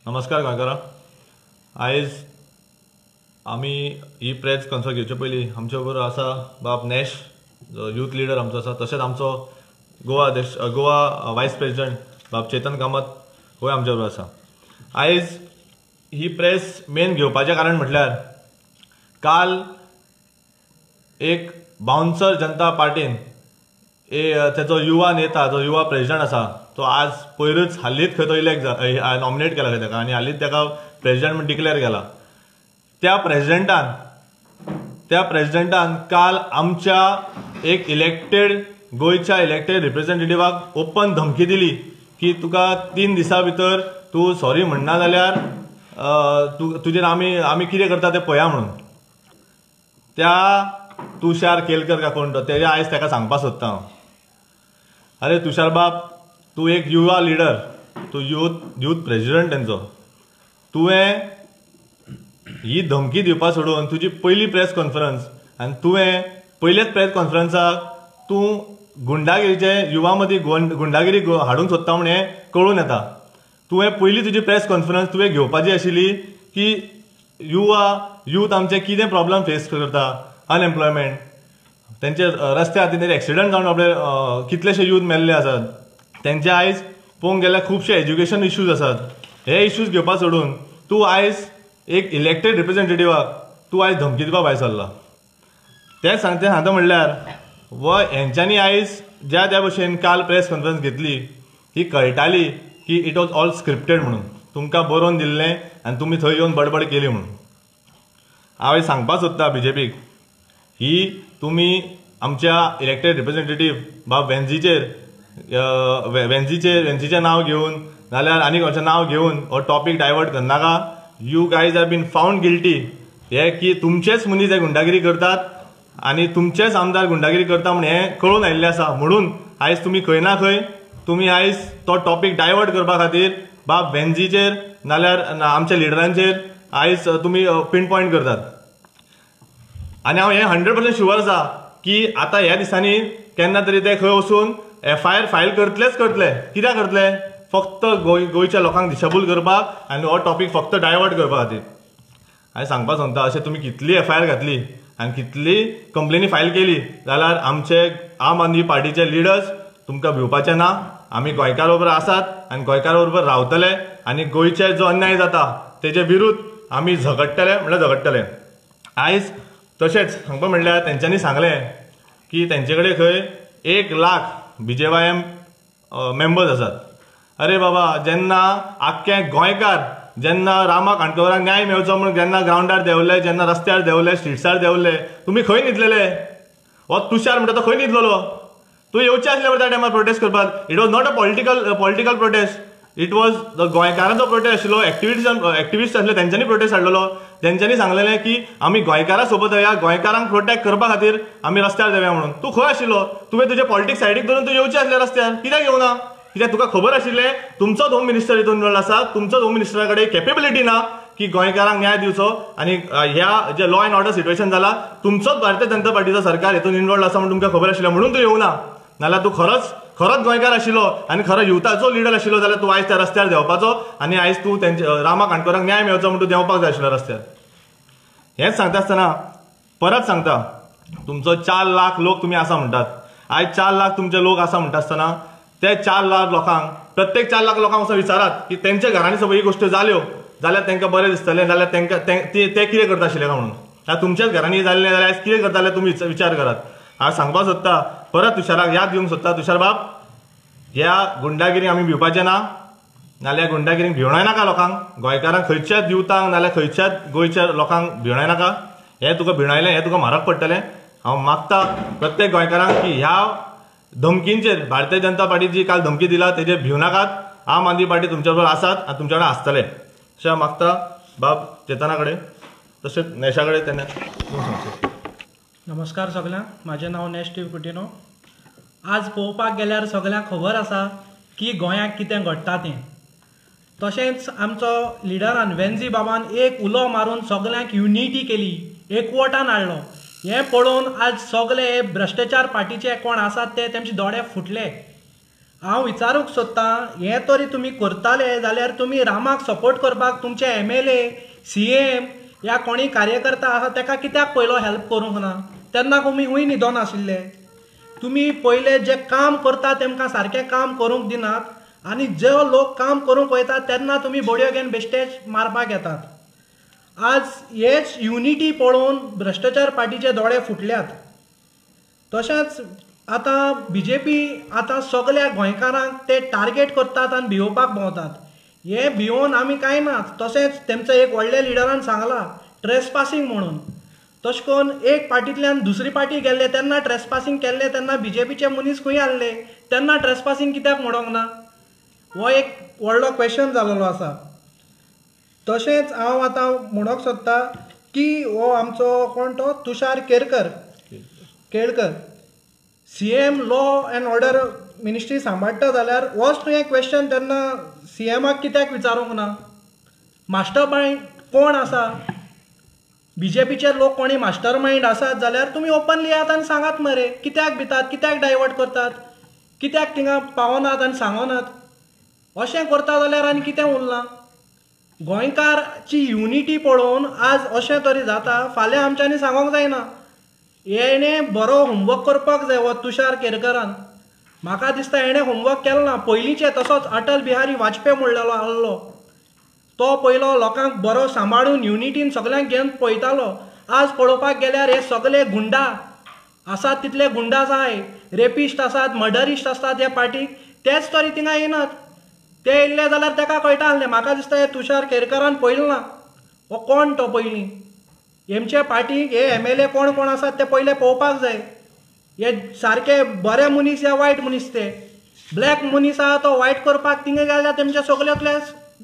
नमस्कार गोंयकारां. आयज आमी ही प्रेस कॉन्फरन्स घेवचे पयलीं आमचे बरोबर आसा बाब नॅश, जो यूथ लिडर आमचो आसा. तशेंच आमचो गोवा वायस प्रेसिडेंट बाब चेतन कामत होय आमचे बरोबर आसा. आयज ही प्रेस मेन घेवपाचें कारण म्हटल्यार काल एक बाउन्सर जनता पार्टीन तेचो युवा नेता, जो युवा प्रेसिडेंट आसा, तो आज पयरूच हालींच खंय तो नॉमिनेट केला खंय ताका आनी हालींच ताका प्रेसिडेंट म्हूण डिक्लेअर केला. त्या प्रेसिडेंटान काल आमच्या एक गोंयच्या इलेक्टेड रिप्रेझेंटेटिव्हाक ओपन धमकी दिली की तुका 3 दिसां भितर तूं सॉरी म्हणना जाल्यार तुजेर आमी कितें करता तें पळया म्हणून. त्या तुषार केलकर काय कोण तो, तेजे आयज ताका सांगपाक सोदता हांव. अरे तुषार बाब, तूं एक युवा लिडर, तूं यूथ प्रेसिडेंट तेंचो. तुवें ही धमकी दिवपा सोडून तुजी पयली प्रेस कॉन्फरन्स आनी तुवें पयलेच प्रेस कॉन्फरन्साक तूं गुंडागिरीचे युवा मदीं गुंडागिरी हाडूंक सोदता म्हूण हें कळून येता. तुवें पयली तुजी प्रेस कॉन्फरन्स तुवें घेवपाची आशिल्ली की यूथ आमचे कितें प्रॉब्लम फेस करता, अनएम्प्लॉयमेंट, तेंचे रस्त्या खातीर एक्सिडंट जावन आपले कितलेशे यूथ मेल्ले आसात, तेंचे आयज पळोवंक गेल्यार खुबशे एज्युकेशन इश्यूज आसात. हे इश्यूज घेवपा सोडून तूं आयज एक इलेक्टेड रिप्रेझेंटेटिव्हाक तूं आयज धमकी दिवपा भायर सरला. तें सांगता म्हणल्यार हेंच्यांनी आयज ज्या भशेन काल प्रेस कॉन्फरन्स घेतली ही कळटाली की इट वॉज ऑल स्क्रिप्टेड म्हणून, तुमकां बरोवन दिल्लें आनी तुमी थंय येवन बडबड केली म्हणून. हांव सांगपाक सोदता बीजेपीक, ही तुमी आमच्या इलेक्टेड रिप्रेझेंटेटिव्ह बाब वेन्झीचें नांव घेवन नाल्यार आनी खंयचें नांव घेवन हो टॉपीक डायवर्ट करनाका. You guys are been found guilty हे की तुमचेच मनीस हे गुंडागिरी करतात आनी तुमचेच आमदार गुंडागिरी करता म्हणून हें कळून आयिल्लें आसा. म्हणून आयज तुमी खंय ना खंय तुमी आयज तो टॉपीक डायवर्ट करपा खातीर बाब वेन्झीचेर नाल्यार आमच्या लिडरांचेर आयज तुमी पिन पॉयंट करतात. आनी हांव हें 100% शुअर आसा की आतां ह्या दिसांनी केन्ना तरी ते खंय वचून FIR फायल करतले. कित्याक करतले? फक्त गोंयच्या लोकांक दिशाभूल करपाक आनी हो टॉपीक फक्त डायवर्ट करपा खातीर. हांवें सांगपाक सोदता, अशें तुमी कितली FIR घातली आनी कितली कंप्लेनी फायल केली जाल्यार आमचे आम आदमी पार्टीचे लिडर्स तुमकां भिवपाचे ना. आमी गोंयकार बरोबर आसात आनी गोंयकार बरोबर रावतले आनी गोंयचे जो अन्याय जाता तेजे विरूद्ध आमी झगडटले. आयज तशेंच सांगपा म्हणल्यार तेंच्यांनी सांगलें की तेंचे कडेन खंय 1 लाख BJYM मेंबर्स आसात. अरे बाबा, जेन्ना आख्खे गोंयकार जेन्ना रामा काणकोराक न्याय मेळचो म्हणून जेन्ना ग्रावंडार देंवले, जेन्ना रस्त्यार देंवले, स्ट्रिट्सार देंवले, तुमी खंय न्हिदलेले? हो तुषार म्हणटा तो खंय न्हिदलेलो? तूं येवचें आसलें त्या टायमार प्रोटेस्ट करपाक. It was not a political prostate, it was गोंयकारांचो प्रोटेस्ट आशिल्लो. एक्टिविस्ट आसले तेंच्यांनी प्रोटेस्ट हाडलेलो. तेंच्यांनी सांगलेलें की आमी गोंयकारां सोबत या, गोंयकारांक प्रोटेक्ट करपा खातीर आमी रस्त्यार देवया म्हणून. तूं खंय आशिल्लो? तुवें तुजे पॉलिटिक्स सायडीक दवरून तूं येवचें आसलें रस्त्यार. कित्याक येवना? कित्याक तुका खबर आशिल्लें तुमचोच होम मिनिस्टर हितून इन्वॉल्व आसा, तुमचोच होम मिनिस्टरा कडेन कॅपेबिलिटी ना की गोंयकारांक न्याय दिवचो. आनी ह्या जे लॉ अँड ऑर्डर सिच्युएशन जाला तुमचोच भारतीय जनता पार्टीचो सरकार हितून इन्वॉल्व आसा म्हणून तुमकां खबर आशिल्लें म्हणून तूं येवना. नाल्यार तूं खरोच गोंयकार आशिल्लो आनी खरो युथाचो लिडर आशिल्लो जाल्यार तूं आयज त्या रस्त्यार देंवपाचो आनी आयज तूं रामा काणकोरांक न्याय मेळचो म्हणून तूं देंवपाक जाय आशिल्लो रस्त्यार. हेंच सांगता आसतना परत सांगता, तुमचो 4 लाख लोक तुमी आसा म्हणटात. आयज 4 लाख तुमचे लोक आसा म्हणटा आसतना ते 4 लाख लोकांक, प्रत्येक 4 लाख लोकांक वचून विचारात की तेंच्या घरांनी समज ही गोश्टी जाल्यो जाल्यार तेंकां बरें दिसतलें, जाल्यार ते कितें करता आशिल्ले काय म्हणून. जाल्यार तुमच्याच घरांनी जाल्लें जाल्यार आयज कितें करताले तुमी विचार करात. हांव सांगपाक सोदता, परत तुषाराक याद दिवंक सोदता, तुषार बाब, ह्या गुंडागिरीक आमी भिवपाचें ना, नाल्यार गुंडागिरीक भिवणाय नाका लोकांक. गोंयकारांक खंयच्याच युथांक नाल्यार खंयच्याच गोंयच्या लोकांक भिवणाय नाका. हें तुका भिवणायलें हें तुका म्हारग पडटलें. हांव मागता प्रत्येक गोंयकारांक की ह्या धमकींचेर, भारतीय जनता पार्टी जी काल धमकी दिला तेजेर भिवनाकात. आम आदमी पार्टी तुमच्या बरोबर आसात आनी तुमच्या कडेन आसतले. अशें हांव मागता बाब चेतना कडेन, तशेंच नॅशा कडेन. तेन्ना नमस्कार सगळ्यांक, म्हजें नांव नॅश टी कुटिनो. आज पळोवपाक गेल्यार सगळ्यांक खबर आसा की गोंयांत कितें घडटा तें. तशेंच आमचो लिडरान वेन्झी बाबान एक उलो मारून सगळ्यांक युनिटी केली, एकवटान हाडलो. हें पळोवन आज सगळे भ्रश्टाचार पार्टीचे कोण आसात ते तेंचे दोळे फुटले. हांव विचारूंक सोदतां हें तरी तुमी करताले जाल्यार तुमी रामाक सपोर्ट करपाक तुमचे MLA CM या कोणी कार्यकर्ता आसा ताका कित्याक पयलो हेल्प करूंक ना तेन्ना तुमी हूंय न्हिदोन आशिल्ले तुमी पयले जे काम करता तेमकां सारकें काम करूंक दिनात आनी जे लोक काम करूंक वयतात तेन्ना तुमी बडयो घेवन बेश्टेच मारपाक येतात आज हेच युनिटी पळोवन भ्रश्टाचार पार्टीचे दोळे फुटल्यात तशेंच आतां BJP आतां सगळ्या गोंयकारांक ते टार्गेट करतात आनी भिवपाक भोंवतात हे भिवून आमी कांय ना तशेंच तेमचो एक व्हडल्या लिडरान सांगलां ट्रेसपासींग म्हणून तशें करून एक पार्टींतल्यान दुसरी पार्टी गेल्ले तेन्ना ट्रेसपासींग केल्ले तेन्ना BJPचे मनीस खंय आहले तेन्ना ट्रेसपासींग कित्याक म्हणोंक ना हो एक व्हडलो क्वेश्चन जाल्लो आसा तशेंच हांव आतां म्हणोंक सोदतां की हो आमचो कोण तो Tushar Kelkar CM law and order ministry सांबाळटा जाल्यार होच तुवें क्वेश्चन तेन्ना CMाक कित्याक विचारूंक ना मास्टर मायंड कोण आसा BJPचे लोक कोणी मास्टर मायंड आसात जाल्यार तुमी ओपनली येयात आनी सांगात मरे कित्याक भितात कित्याक डायवर्ट करतात कित्याक थिंगा पावनात आनी सांगनात अशें करता जाल्यार आनी कितें उरलां गोंयकारची युनिटी पळोवन आज अशें तरी जाता फाल्यां आमच्यांनी सांगोंक जायना हेणे बरो होमवर्क करपाक जाय हो तुषार केरकरान म्हाका दिसता हेणे होमवर्क केलो ना पयलींचे तसोच अटल बिहारी वाजपेयी म्हणलेलो आहलो तो पयलो लोकांक बरो सांबाळून युनिटीन सगळ्यांक घेवन पळयतालो आज पळोवपाक गेल्यार हे सगळे गुंडा आसात तितले गुंडा जाय रेपिस्ट आसात मर्डरिस्ट आसतात ह्या पार्टीक तेच तरी थिंगा येनात ते येयल्ले जाल्यार ताका कळटा आहलें म्हाका दिसता हे तुषार केरकरान पळयलो ना हो कोण तो पयलीं हेमचे पार्टीक हे MLA कोण कोण आसात ते पयले पळोवपाक जाय हे सारके बरे मनीस या वायट मनीस ते ब्लॅक मनीस आहा तो वायट करपाक थिंगा गेल्यार तेमचे सगळ्यातले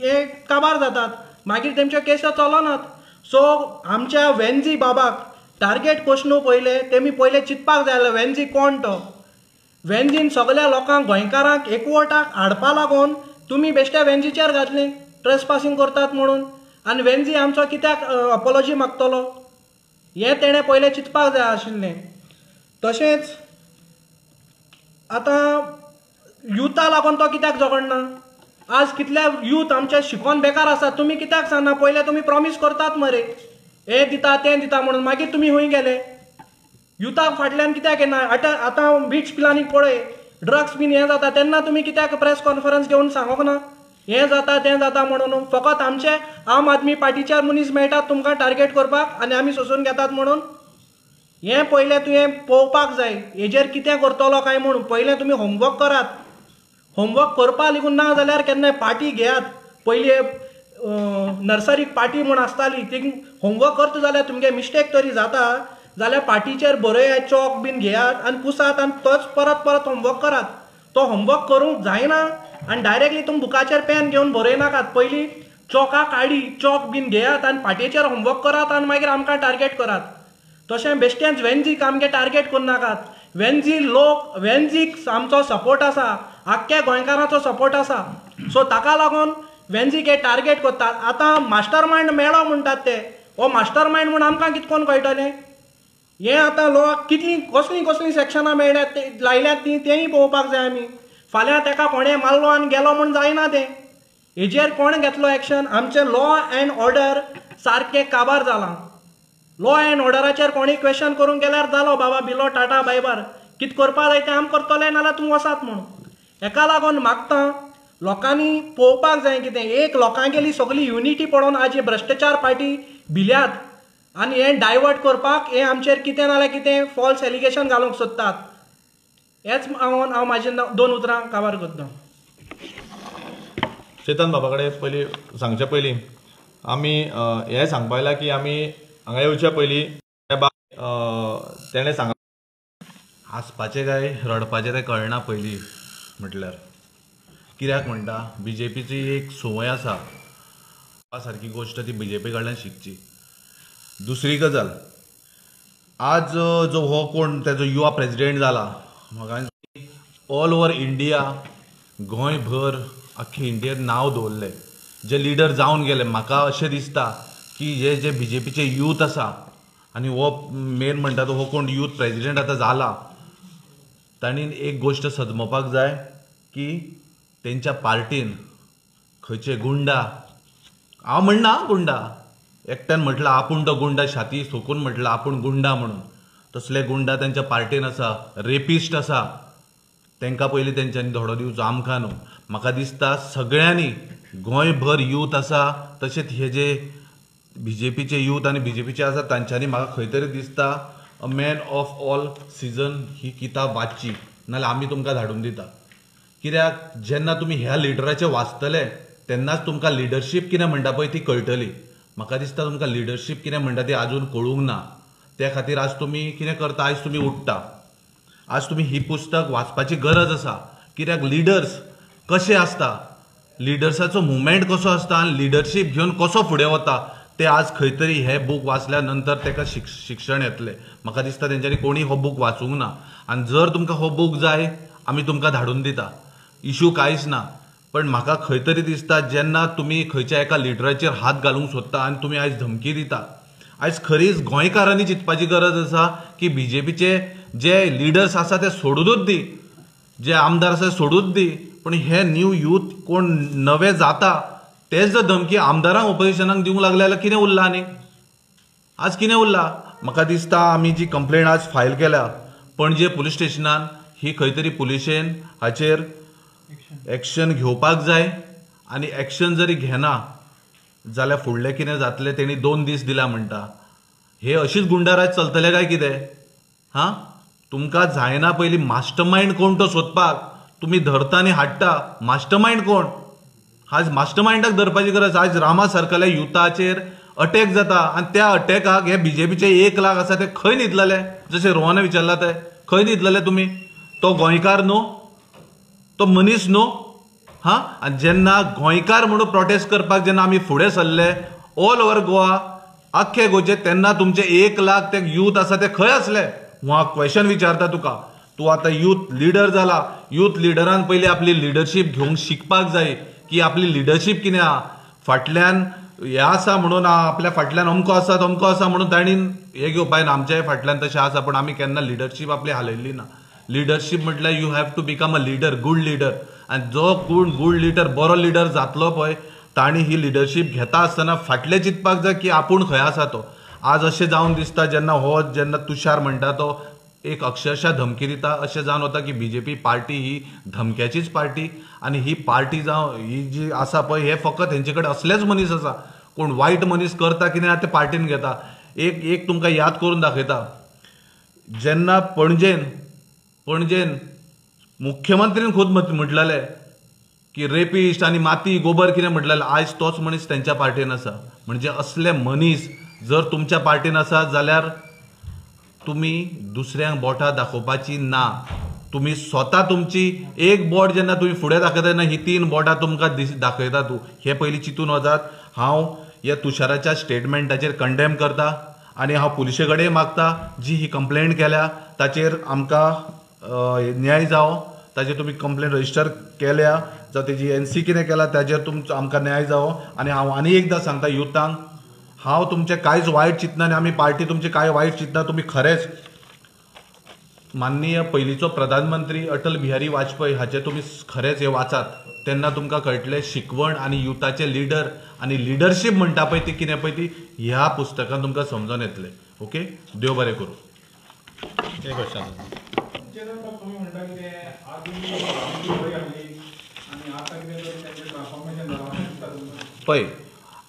हे काबार जातात मागीर तेमच्यो केसो चलनात सो आमच्या वेन्झी बाबाक टार्गेट कशें न्हू पयले तेमी पयले चिंतपाक जाय आसलें वेन्झी कोण तो वेन्झीन सगळ्या लोकांक गोंयकारांक एकवटाक हाडपा लागून तुमी बेश्ट्या वेन्झीचेर घातली ट्रेसपासींग करतात म्हणून आनी वेन्झी आमचो कित्याक अपॉलॉजी मागतलो हें तेणें पयलें चिंतपाक जाय आशिल्लें तशेंच आतां युथा लागून तो कित्याक झगडना आज कितले यूथ आमचे शिकोन बेकार आसात तुमी कित्याक सांगना पयले तुमी प्रॉमीस करतात मरे हें दिता तें दिता म्हणून मागीर तुमी हूंय गेले युथाक फाटल्यान कित्याक येना आतां बीच पिलांनीक पळय ड्रग्स बीन हें जाता तेन्ना तुमी कित्याक प्रेस कॉन्फरन्स घेवन सांगोक ना हें जाता तें जाता म्हणून फकत आमचे आम आदमी पार्टीचे मनीस मेळटात तुमकां टार्गेट करपाक आनी आमी सोंसून घेतात म्हणून हें पयलें तुवें पळोवपाक जाय हेजेर कितें करतलो काय म्हणून पयलें तुमी होमवर्क करात होमवर्क करपा लेगून ना जाल्यार केन्नाय पार्टी घेयात पयलीं नर्सरीक पार्टी म्हूण आसताली ती होमवर्क करता जाल्यार तुमगे मिस्टेक तरी जाता जाल्यार पार्टीचेर बरयात चॉक बीन घेयात आनी पुसात आनी तोच परत होमवर्क करात तो होमवर्क करूंक जायना आनी डायरेक्टली तुमी बुकाचेर पेन घेवन बरयनाकात पयलीं चॉका काडी चॉक बीन घेयात आनी पार्टीचेर होमवर्क करात आनी मागीर आमकां टार्गेट करात तशें बेश्टेंच वेन्झीक आमगे टार्गेट करनाकात वेन्झीक आमचो सपोर्ट आसा आख्ख्या गोंयकारांचो सपोर्ट आसा सो ताका लागून वेन्झीक हे टार्गेट करतात आतां मास्टर मायंड मेळ्ळो म्हणटात ते हो मास्टर मायंड म्हूण आमकां कितकोन कळटलें हें आतां लोक कसलीं सेक्शनां मेळ्ळ्यात ते लायल्यात तेंय पळोवपाक जाय आमी फाल्यां ताका कोणें मारलो आनी गेलो म्हूण जायना तें हेजेर कोण घेतलो एक्शन आमचें लॉ अँड ऑर्डर सारकें काबार जालां लॉ अँड ऑर्डराचेर कोणी क्वेश्चन करूंक गेल्यार जालो बाबा बिलो टाटा बायबार कितें करपा जाय तें आमी करतले नाल्यार तुमी वसात म्हणून हेका लागून मागता लोकांनी पळोवपाक जाय कितें एक लोकांगेली सगळी युनिटी पळोवन आज भ्रश्टाचार पार्टी भिल्यात आनी हें डायवर्ट करपाक हें आमचेर कितें नाल्यार कितें फॉल्स एलिगेशन घालूंक सोदतात हेच हांव म्हाजे 2 उतरां काबार करता चेतन बाबा कडेन पयलीं सांगचे पयलीं आमी हें सांगपा लायला की आमी हांगा येवच्या पयलीं तेणें सांग हांसपाचें काय रडपाचें तें कळना पयलीं म्हटल्यार कित्याक म्हणटा BJPची एक संवय आसा सारकी गोश्ट ती BJP कडल्यान शिकची दुसरी गजाल आज जो हो कोण तेजो युवा प्रेसिडेंट जाला म्हाका ऑल ओव्हर इंडिया गोंयभर आख्खे इंडियेंत नांव दवरलें जे लिडर जावन गेले म्हाका अशें दिसता की हे जे BJPचे यूथ आसा आनी हो मेन म्हणटा तो हो कोण यूथ प्रेसिडेंट आतां जाला तांणी एक गोश्ट सदमोवपाक जाय की तेंच्या पार्टीन खंयचे गुंडा, हांव म्हणना गुंडा, एकट्यान म्हटलं आपूण तो गुंडा, छाती सोकून म्हटलं आपूण गुंडा म्हणून, तसले गुंडा तेंच्या पार्टीन आसा, रेपिस्ट आसा, तांकां पयलीं तेंच्यांनी धडो दिवचो, आमकां न्हू. म्हाका दिसता सगळ्यांनी गोंयभर यूथ आसा, तशेंच हे जे बीजेपीचे यूथ आनी बीजेपीचे आसा तांच्यांनी म्हाका खंय तरी दिसता a man of all season ही किताब वाचची, नाल्यार आमी तुमकां धाडून दिता. कित्याक जेन्ना तुमी ह्या लिडराचे वाचतले तेन्नाच तुमकां लिडरशीप कितें म्हणटा पळय ती कळटली. म्हाका दिसता तुमकां लिडरशीप कितें म्हणटा ती आजून कळूंक ना. त्या खातीर आज तुमी कितें करता, आयज तुमी उठ्ठा, आज तुमी ही पुस्तक वाचपाची गरज आसा. कित्याक लिडर्स कशे आसता, लिडर्साचो मुवमेंट कसो आसता आनी लिडरशीप घेवन कसो फुडें वता ते आज खंय तरी हे बूक वाचल्या नंतर ताका शिक्षण येतलें. म्हाका दिसता तेंच्यांनी कोणी हो बूक वाचूंक ना. आनी जर तुमकां हो बूक जाय आमी तुमकां धाडून दिता, इशू कांयच ना. पण म्हाका खंय तरी दिसता जेन्ना तुमी खंयच्या एका लिडराचेर हात घालूंक सोदता आनी तुमी आयज धमकी दिता, आयज खरीच गोंयकारांनी चिंतपाची गरज आसा की बीजेपीचे जे लिडर्स आसा ते सोडूनच दी, जे आमदार आसा सोडूच दी, पण हे न्यू यूथ कोण नवे जाता तेच जर धमकी आमदारांक ऑपोजिशनाक दिवंक लागले जाल्यार कितें उरला आनी आज कितें उरला. म्हाका दिसता आमी जी कंप्लेंट आज फायल केल्या पणजे पुलीस स्टेशनान, ही खंय तरी पुलिशेन हाचेर एक्शन घेवपाक जाय. आनी एक्शन जरी घेना जाल्यार फुडलें कितें जातलें तेणी 2 दीस दिला म्हणटा. हे अशीच गुंडाराज चलतले काय कितें? हां, तुमकां जायना पयलीं मास्टर मायंड कोण तो सोदपाक. तुमी धरता आनी हाडटा, मास्टर मायंड कोण? आज मास्टर मायंडाक धरपाची गरज. आज रामा सारकल्या युथाचेर अटॅक जाता आनी त्या अटॅकाक हे बीजेपीचे 1 लाख आसा ते खंय न्हिदलेले? जशें रोहनान विचारला ते खंय न्हिदलेले तुमी? तो गोंयकार न्हू, तो मनीस न्हू. हां, आनी जेन्ना गोंयकार म्हणून प्रोटेस्ट करपाक जेन्ना आमी फुडें सरले ऑल ओव्हर गोवा, आख्खे गोंयचे, तेन्ना तुमचे 1 लाख ते यूथ आसा ते खंय आसले? हांव क्वेश्चन विचारता तुका. तूं आतां यूथ लिडर जाला, यूथ लिडरान पयलीं आपली लिडरशीप घेवंक शिकपाक जाय की आपली लिडरशीप कितें आहा. फाटल्यान हें आसा म्हणून आपल्या फाटल्यान अमको आसा तमको आसा म्हणून तांणी हें घेवपाक ना. आमच्याय फाटल्यान तशें आसा, पण आमी केन्ना लिडरशीप आपली हालयल्ली ना. लिडरशीप म्हटल्यार you have to become a leader, good leader. आनी जो गूड लिडर, बरो लिडर जातलो पळय, तांणी ही लिडरशीप घेता आसतना फाटलें चिंतपाक जाय की आपूण खंय आसा तो. आज अशें जावन दिसता जेन्ना तुषार म्हणटा तो एक अक्षरशः धमकी दिता, अशें जावन वता की बीजेपी पार्टी ही धमक्याचीच पार्टी. आनी ही पार्टी जावं ही जी आसा पळय हे फकत हेंचे कडेन असलेच मनीस आसा कोण वायट मनीस करता कितें ते पार्टीन घेता. एक तुमकां याद करून दाखयता. जेन्ना पणजेन मुख्यमंत्रीन खूद म्हटलेले की रेपिस्ट आनी माती गोबर कितें म्हटलेलें, आयज तोच मनीस तेंच्या पार्टीन आसा. म्हणजे असले मनीस जर तुमच्या पार्टीन आसा जाल्यार तुमी दुसऱ्यांक बोटां दाखोवपाची ना. तुमी स्वता तुमची एक बोट जेन्ना तुमी फुडें दाखयता तेन्ना ही 3 बोटां तुमकां दाखयता. तूं हे पयलीं चिंतून वचात. हांव ह्या तुषाराच्या स्टेटमेंटाचेर कंडेम करता आनी हांव पुलिशे कडेन मागता जी ही कंप्लेंट केल्या ताचेर आमकां न्याय जावो. ताचेर तुमी कंप्लेंट रजिस्टर केल्या जावं तेजी NC कितें केला ताचेर तुमचो आमकां न्याय जावो. आनी हांव आनी एकदां सांगता युथांक, हांव तुमचें कांयच वायट चिंतना आनी आमी पार्टी तुमची कांय वायट चिंतना. तुमी खरेंच माननीय पयलींचो प्रधानमंत्री अटल बिहारी वाजपेयी हाचे तुमी खरेंच हे वाचात, तेन्ना तुमकां कळटलें शिकवण आनी युथाचे लिडर आनी लिडरशीप म्हणटा पळय ती कितें पळय ती ह्या पुस्तकान तुमकां समजून येतलें. ओके, देव बरें करूं. एक क्वेश्चन पळय,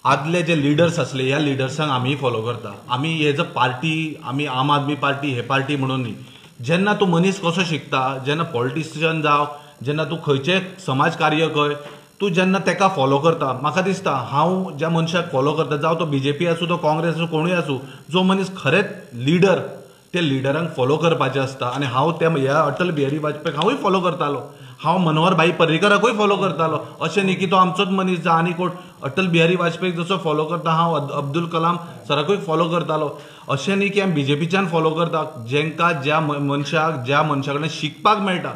आदले जे लिडर्स असले ह्या लिडर्सांक आमी फॉलो करता. आमी हेज अ पार्टी, आमी आम आदमी पार्टी हे पार्टी म्हणून न्ही. जेन्ना तूं मनीस कसो शिकता, जेन्ना पॉलिटिशियन जावं, जेन्ना तूं खंयचें समाज कार्य कर, तूं जेन्ना तेका फॉलो करता, म्हाका दिसता हांव ज्या मनशाक फॉलो करता, जावं तो बीजेपी आसूं तो काँग्रेस आसूं कोणूय आसूं, जो मनीस खरेंच लिडर, ते लिडरांक फॉलो करपाचें आसता. आनी हांव त्या ह्या अटल बिहारी वाजपेयीक हांवूय फॉलो करतालो. हांव मनोहर भाई पर्रीकराकूय फॉलो करतालो. अशें न्ही की तो आमचोच मनीस जा आनी कोण. अटल बिहारी वाजपेयीक जसो फॉलो करता हांव अब्दुल कलाम सराकूय फॉलो करतालो. अशें न्ही की हांव बीजेपीच्यान फॉलो करता. जेंकां ज्या मनशा कडेन शिकपाक मेळटा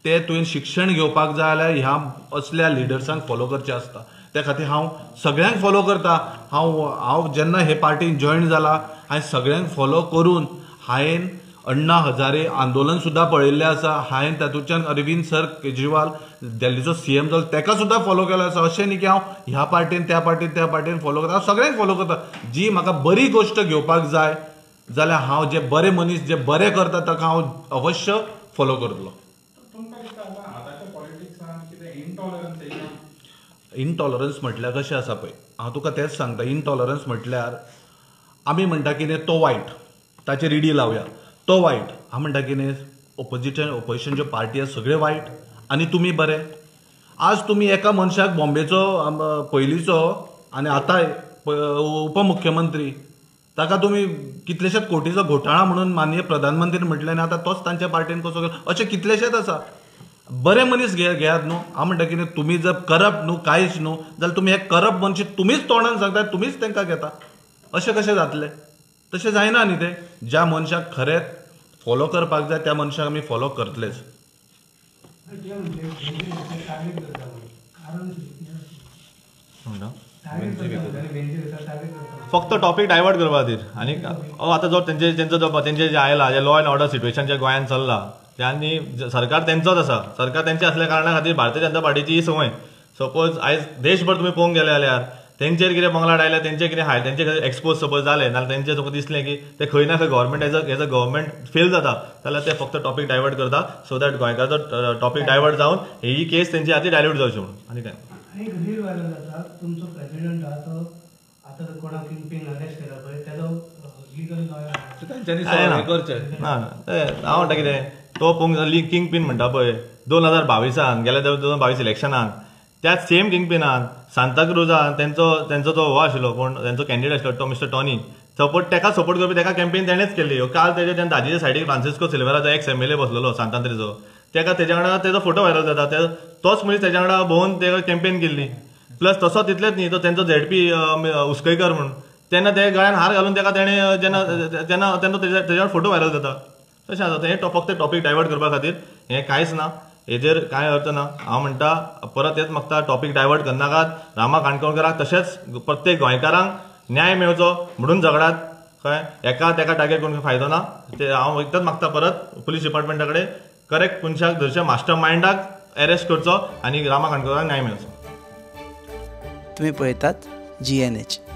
ते तुवें शिक्षण घेवपाक जाय जाल्यार ह्या असल्या लिडर्सांक फॉलो करचें आसता. त्या खातीर हांव सगळ्यांक फॉलो करता. हांव जेन्ना हे पार्टीन जॉयन जाला हांवें सगळ्यांक फॉलो करून हांवें अण्णा हजारे आंदोलन सुद्धा पळयल्लें आसा. हांवें तातूंतल्यान अरविंद सर केजरीवाल दिल्लीचो सीएम जालो ताका सुद्धा फॉलो केलो आसा. अशें न्ही की हांव ह्या पार्टीन त्या पार्टीन फॉलो करता. हांव सगळ्यांक फॉलो करता. जी म्हाका बरी गोश्ट घेवपाक जाय जाल्यार हांव जे बरे मनीस जे बरें करता ताका हांव अवश्य फॉलो करतलो. इंटॉलरन्स म्हटल्यार कशें आसा पळय, हांव तुका तेंच सांगता. इंटॉलरन्स म्हटल्यार आमी म्हणटा कितें तो वायट, ताचेर ईडी लावया, तो वायट. हांव म्हणटा कितें ओपोजिशन ज्यो पार्टी आसा सगळे वायट आनी तुमी बरे. आज तुमी एका मनशाक बॉम्बेचो पयलींचो आनी आतां उपमुख्यमंत्री ताका तुमी कितलेशेच कोटीचो घोटाळा म्हणून माननीय प्रधानमंत्री म्हटलें आनी आतां तोच तांच्या पार्टीन कसो गेलो. अशें कितलेशेच आसा. बरे मनीस घेयात न्हू. हांव म्हणटा कितें तुमी जर करप्ट न्हू कांयच न्हू जाल्यार तुमी हे करप्ट मनशी तुमीच तोंडान सांगता तुमीच तांकां घेता. अशें कशें जातलें? तशें जायना न्ही तें. ज्या मनशाक खरेंच फॉलो करपाक जाय त्या मनशाक आमी फॉलो करतलेच. फक्त टॉपिक डायवर्ट करपा खातीर. आनी आतां जो तेंचे जे आयला जे लॉ अँड ऑर्डर सिच्युएशन जे गोंयांत चल्लां त्यांनी सरकार तेंचोच आसा. सरकार तेंचे असल्या कारणा खातीर भारतीय जनता पार्टीची ही संवय. सपोज आयज देशभर तुमी पळोवंक गेले जाल्यार तेंचेर कितें बंगलाट आयले, तेंचे कितें तेंचे एक्सपोज सपोज जाले नाल्यार तेंचे तुका दिसलें की ते खंय ना खंय government as a government fail जाता जाल्यार ते फक्त टॉपिक डायवर्ट करता सो दॅट गोंयकाराचो टॉपिक डायवर्ट जावन ही केस तेंची खातीर डायल्यूट जावची म्हणून. आनी काय एक रील व्हायरल जाता तुमचो प्रेसिडेंट आहा तो आतां कोणाक किंगपीन अरेस्ट केला पळय तेजो लीगल लॉयर करचें ना. हांव म्हणटा कितें तो किंग पिन म्हणटा पळय 2022 गेल्या 2022 इलेक्शनाक त्याच सेम किंग पिनान सांताक्रुजान तेंचो जो हो आशिल्लो कोण तेंचो कॅन्डिडेट आशिल्लो तो मिस्टर टॉनी ताका सपोर्ट करपी ताका कॅम्पेन तेणेच केल्ली. काल तेच्या दादीच्या सायडीक फ्रांसिस्को सिल्वेराचो एक्स MLA बसलेलो सांतांत्रीचो ताका तेच्या वांगडा तेजो फोटो व्हायरल जाता. तोच मनीस तेच्या वांगडा भोवून ताका कॅम्पेन केल्ली. प्लस तसो तितलेच न्ही तो तेंचो ZP उस्कयकर म्हणून तेन्ना ते गळ्यान हार घालून ताका तेणें जेन्ना तेच्या फोटो व्हायरल जाता. तशें आसा हें फक्त टॉपिक डायवर्ट करपा खातीर. हें कांयच ना, हेजेर कांय अर्थ ना. हांव म्हणटा परत तेच मागता टॉपिक डायवर्ट करनाकात. रामा काणकोणकराक तशेंच प्रत्येक गोंयकारांक न्याय मेळचो म्हणून झगडात. कळ्ळें? एका तेका टार्गेट करून फायदो ना. ते हांव एकच मागता परत पुलीस डिपार्टमेंटा कडेन करेक्ट मनशाक धरचे मास्टर मायंडाक अरेस्ट करचो आनी रामा काणकोणकराक न्याय मेळचो. तुम्ही पळयतात GNH.